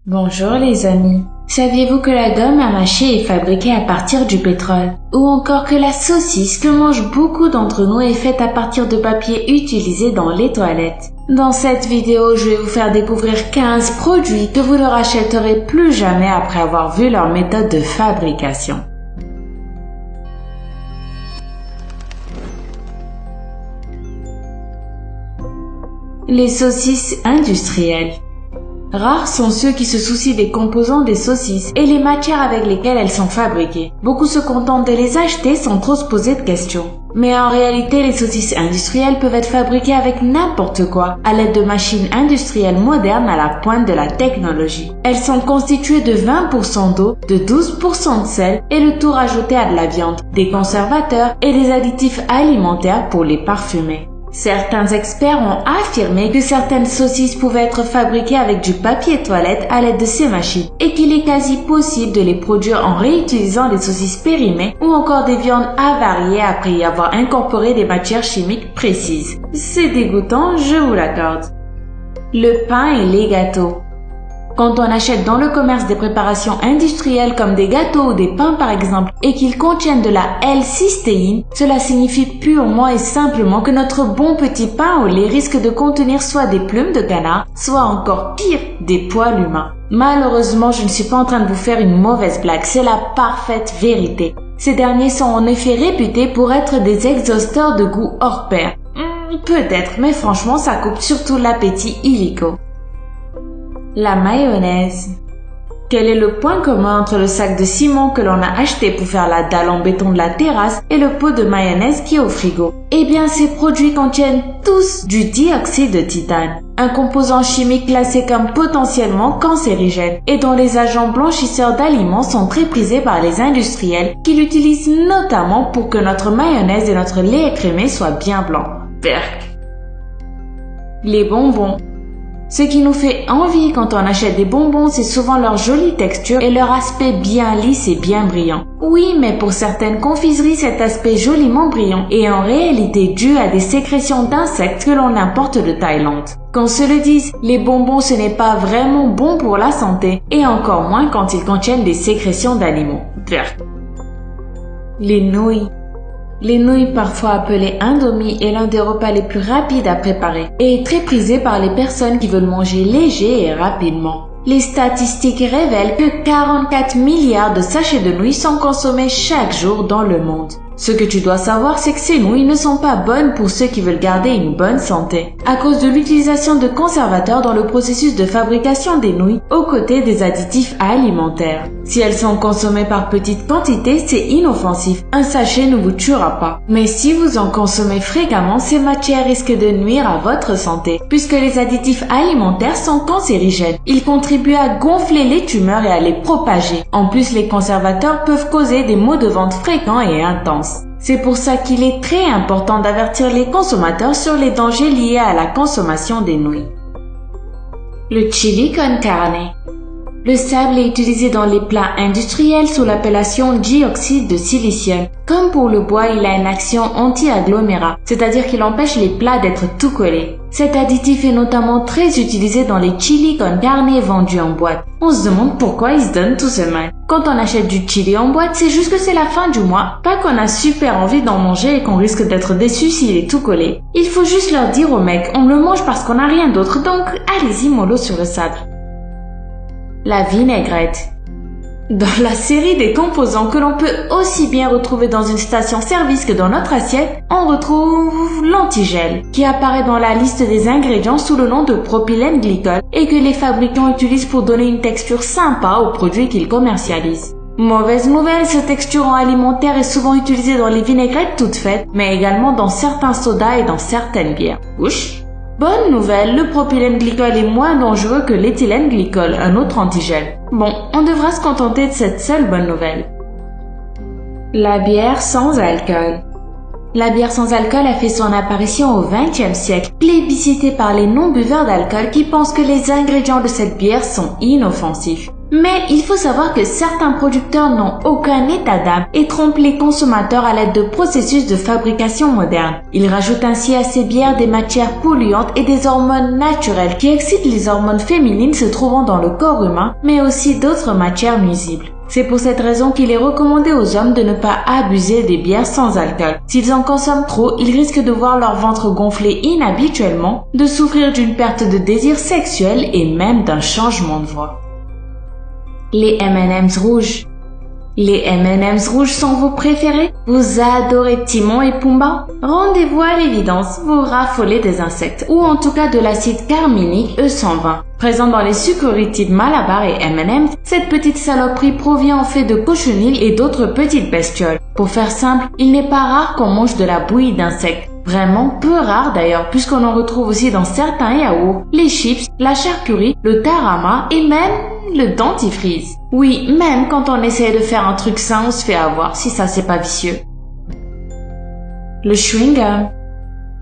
Bonjour les amis. Saviez-vous que la gomme à mâcher est fabriquée à partir du pétrole? Ou encore que la saucisse que mangent beaucoup d'entre nous est faite à partir de papier utilisé dans les toilettes? Dans cette vidéo, je vais vous faire découvrir 15 produits que vous ne rachèterez plus jamais après avoir vu leur méthode de fabrication. Les saucisses industrielles. Rares sont ceux qui se soucient des composants des saucisses et les matières avec lesquelles elles sont fabriquées. Beaucoup se contentent de les acheter sans trop se poser de questions. Mais en réalité, les saucisses industrielles peuvent être fabriquées avec n'importe quoi, à l'aide de machines industrielles modernes à la pointe de la technologie. Elles sont constituées de 20% d'eau, de 12% de sel et le tout rajouté à de la viande, des conservateurs et des additifs alimentaires pour les parfumer. Certains experts ont affirmé que certaines saucisses pouvaient être fabriquées avec du papier toilette à l'aide de ces machines et qu'il est quasi possible de les produire en réutilisant des saucisses périmées ou encore des viandes avariées après y avoir incorporé des matières chimiques précises. C'est dégoûtant, je vous l'accorde. Le pain et les gâteaux. Quand on achète dans le commerce des préparations industrielles comme des gâteaux ou des pains par exemple et qu'ils contiennent de la L-cystéine, cela signifie purement et simplement que notre bon petit pain au lait risque de contenir soit des plumes de canard, soit encore pire, des poils humains. Malheureusement, je ne suis pas en train de vous faire une mauvaise blague, c'est la parfaite vérité. Ces derniers sont en effet réputés pour être des exhausteurs de goût hors pair. Peut-être, mais franchement ça coupe surtout l'appétit illico. La mayonnaise. Quel est le point commun entre le sac de ciment que l'on a acheté pour faire la dalle en béton de la terrasse et le pot de mayonnaise qui est au frigo? Eh bien, ces produits contiennent tous du dioxyde de titane, un composant chimique classé comme potentiellement cancérigène et dont les agents blanchisseurs d'aliments sont très prisés par les industriels qui l'utilisent notamment pour que notre mayonnaise et notre lait écrémé soient bien blancs. Berk. Les bonbons. Ce qui nous fait envie quand on achète des bonbons, c'est souvent leur jolie texture et leur aspect bien lisse et bien brillant. Oui, mais pour certaines confiseries, cet aspect joliment brillant est en réalité dû à des sécrétions d'insectes que l'on importe de Thaïlande. Qu'on se le dise, les bonbons ce n'est pas vraiment bon pour la santé, et encore moins quand ils contiennent des sécrétions d'animaux. Les nouilles. Les nouilles, parfois appelées indomie, est l'un des repas les plus rapides à préparer et est très prisé par les personnes qui veulent manger léger et rapidement. Les statistiques révèlent que 44 milliards de sachets de nouilles sont consommés chaque jour dans le monde. Ce que tu dois savoir, c'est que ces nouilles ne sont pas bonnes pour ceux qui veulent garder une bonne santé, à cause de l'utilisation de conservateurs dans le processus de fabrication des nouilles, aux côtés des additifs alimentaires. Si elles sont consommées par petites quantités, c'est inoffensif. Un sachet ne vous tuera pas. Mais si vous en consommez fréquemment, ces matières risquent de nuire à votre santé, puisque les additifs alimentaires sont cancérigènes. Ils contribuent à gonfler les tumeurs et à les propager. En plus, les conservateurs peuvent causer des maux de ventre fréquents et intenses. C'est pour ça qu'il est très important d'avertir les consommateurs sur les dangers liés à la consommation des nouilles. Le chili con carne. Le sable est utilisé dans les plats industriels sous l'appellation dioxyde de silicium. Comme pour le bois, il a une action anti-agglomérat, c'est-à-dire qu'il empêche les plats d'être tout collés. Cet additif est notamment très utilisé dans les chili con carne vendus en boîte. On se demande pourquoi ils se donnent tout ce mal. Quand on achète du chili en boîte, c'est juste que c'est la fin du mois, pas qu'on a super envie d'en manger et qu'on risque d'être déçu s'il est tout collé. Il faut juste leur dire aux mecs, on le mange parce qu'on n'a rien d'autre, donc allez-y mollo sur le sable. La vinaigrette. Dans la série des composants que l'on peut aussi bien retrouver dans une station-service que dans notre assiette, on retrouve l'antigel, qui apparaît dans la liste des ingrédients sous le nom de propylène glycol et que les fabricants utilisent pour donner une texture sympa aux produits qu'ils commercialisent. Mauvaise nouvelle, ce texturant alimentaire est souvent utilisé dans les vinaigrettes toutes faites, mais également dans certains sodas et dans certaines bières. Ouch! Bonne nouvelle, le propylène glycol est moins dangereux que l'éthylène glycol, un autre antigel. Bon, on devra se contenter de cette seule bonne nouvelle. La bière sans alcool. La bière sans alcool a fait son apparition au XXe siècle, plébiscitée par les non-buveurs d'alcool qui pensent que les ingrédients de cette bière sont inoffensifs. Mais il faut savoir que certains producteurs n'ont aucun état d'âme et trompent les consommateurs à l'aide de processus de fabrication modernes. Ils rajoutent ainsi à ces bières des matières polluantes et des hormones naturelles qui excitent les hormones féminines se trouvant dans le corps humain, mais aussi d'autres matières nuisibles. C'est pour cette raison qu'il est recommandé aux hommes de ne pas abuser des bières sans alcool. S'ils en consomment trop, ils risquent de voir leur ventre gonfler inhabituellement, de souffrir d'une perte de désir sexuel et même d'un changement de voix. Les M&M's rouges. Les M&M's rouges sont vos préférés? Vous adorez Timon et Pumba? Rendez-vous à l'évidence, vous raffolez des insectes, ou en tout cas de l'acide carminique E120. Présent dans les sucreries type Malabar et M&M's, cette petite saloperie provient en fait de cochonilles et d'autres petites bestioles. Pour faire simple, il n'est pas rare qu'on mange de la bouillie d'insectes. Vraiment peu rare d'ailleurs, puisqu'on en retrouve aussi dans certains yaourts, les chips, la charcuterie, le tarama et même le dentifrice. Oui, même quand on essaie de faire un truc sain, on se fait avoir, si ça c'est pas vicieux. Le chewing-gum.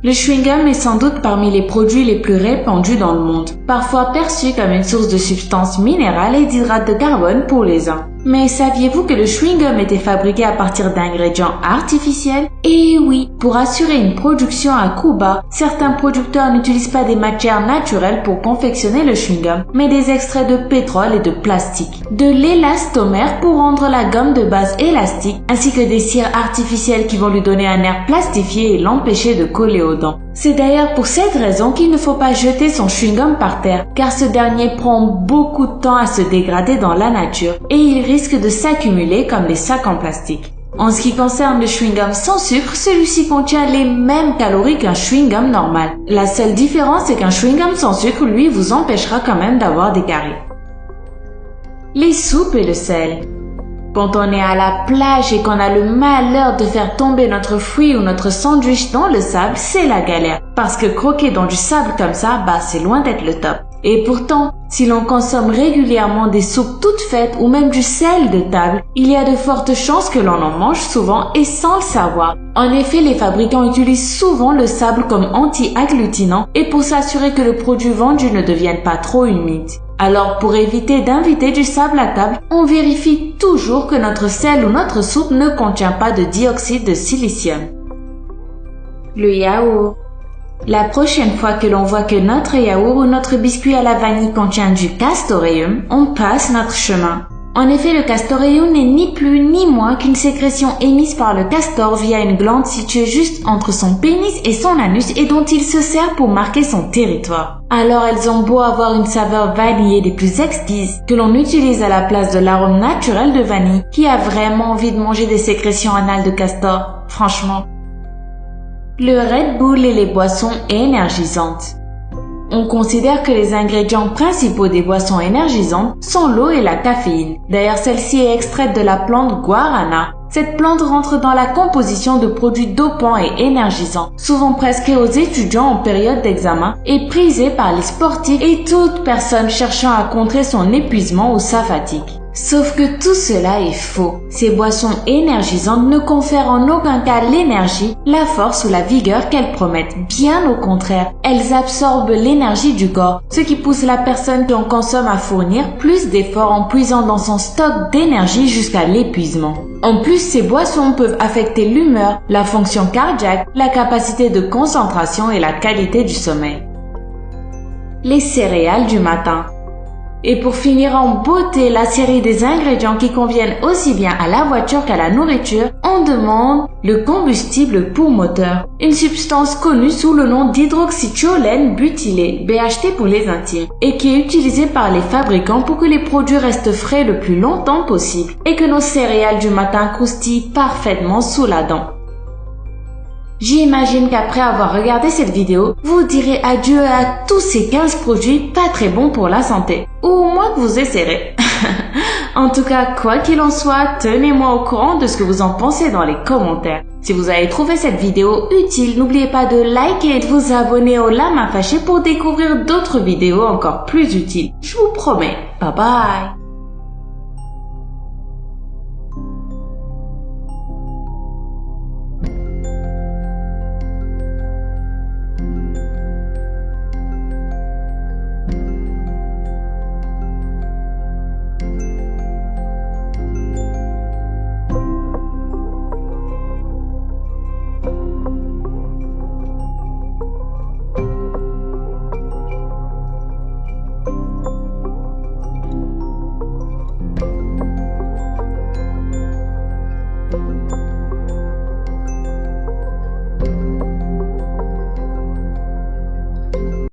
Le chewing-gum est sans doute parmi les produits les plus répandus dans le monde, parfois perçu comme une source de substances minérales et d'hydrates de carbone pour les uns. Mais saviez-vous que le chewing-gum était fabriqué à partir d'ingrédients artificiels? Et oui, pour assurer une production à coût bas, certains producteurs n'utilisent pas des matières naturelles pour confectionner le chewing-gum, mais des extraits de pétrole et de plastique, de l'élastomère pour rendre la gomme de base élastique, ainsi que des cires artificielles qui vont lui donner un air plastifié et l'empêcher de coller aux dents. C'est d'ailleurs pour cette raison qu'il ne faut pas jeter son chewing-gum par terre, car ce dernier prend beaucoup de temps à se dégrader dans la nature et il risque de s'accumuler comme les sacs en plastique. En ce qui concerne le chewing-gum sans sucre, celui-ci contient les mêmes calories qu'un chewing-gum normal. La seule différence est qu'un chewing-gum sans sucre, lui, vous empêchera quand même d'avoir des caries. Les soupes et le sel. Quand on est à la plage et qu'on a le malheur de faire tomber notre fruit ou notre sandwich dans le sable, c'est la galère. Parce que croquer dans du sable comme ça, c'est loin d'être le top. Et pourtant, si l'on consomme régulièrement des soupes toutes faites ou même du sel de table, il y a de fortes chances que l'on en mange souvent et sans le savoir. En effet, les fabricants utilisent souvent le sable comme anti-agglutinant et pour s'assurer que le produit vendu ne devienne pas trop humide. Alors, pour éviter d'inviter du sable à table, on vérifie toujours que notre sel ou notre soupe ne contient pas de dioxyde de silicium. Le yaourt. La prochaine fois que l'on voit que notre yaourt ou notre biscuit à la vanille contient du castoreum, on passe notre chemin. En effet, le castoreum n'est ni plus ni moins qu'une sécrétion émise par le castor via une glande située juste entre son pénis et son anus et dont il se sert pour marquer son territoire. Alors elles ont beau avoir une saveur vanillée des plus exquises que l'on utilise à la place de l'arôme naturel de vanille, qui a vraiment envie de manger des sécrétions anales de castor, franchement. Le Red Bull et les boissons énergisantes. On considère que les ingrédients principaux des boissons énergisantes sont l'eau et la caféine. D'ailleurs, celle-ci est extraite de la plante guarana. Cette plante rentre dans la composition de produits dopants et énergisants, souvent prescrits aux étudiants en période d'examen et prisés par les sportifs et toute personne cherchant à contrer son épuisement ou sa fatigue. Sauf que tout cela est faux. Ces boissons énergisantes ne confèrent en aucun cas l'énergie, la force ou la vigueur qu'elles promettent. Bien au contraire, elles absorbent l'énergie du corps, ce qui pousse la personne qui en consomme à fournir plus d'efforts en puisant dans son stock d'énergie jusqu'à l'épuisement. En plus, ces boissons peuvent affecter l'humeur, la fonction cardiaque, la capacité de concentration et la qualité du sommeil. Les céréales du matin. Et pour finir en beauté la série des ingrédients qui conviennent aussi bien à la voiture qu'à la nourriture, on demande le combustible pour moteur, une substance connue sous le nom d'hydroxythiolène butylé, BHT pour les intimes, et qui est utilisée par les fabricants pour que les produits restent frais le plus longtemps possible et que nos céréales du matin croustillent parfaitement sous la dent. J'imagine qu'après avoir regardé cette vidéo, vous direz adieu à tous ces 15 produits pas très bons pour la santé. Ou au moins que vous essaierez. En tout cas, quoi qu'il en soit, tenez-moi au courant de ce que vous en pensez dans les commentaires. Si vous avez trouvé cette vidéo utile, n'oubliez pas de liker et de vous abonner au La Main Fâchée pour découvrir d'autres vidéos encore plus utiles. Je vous promets. Bye bye.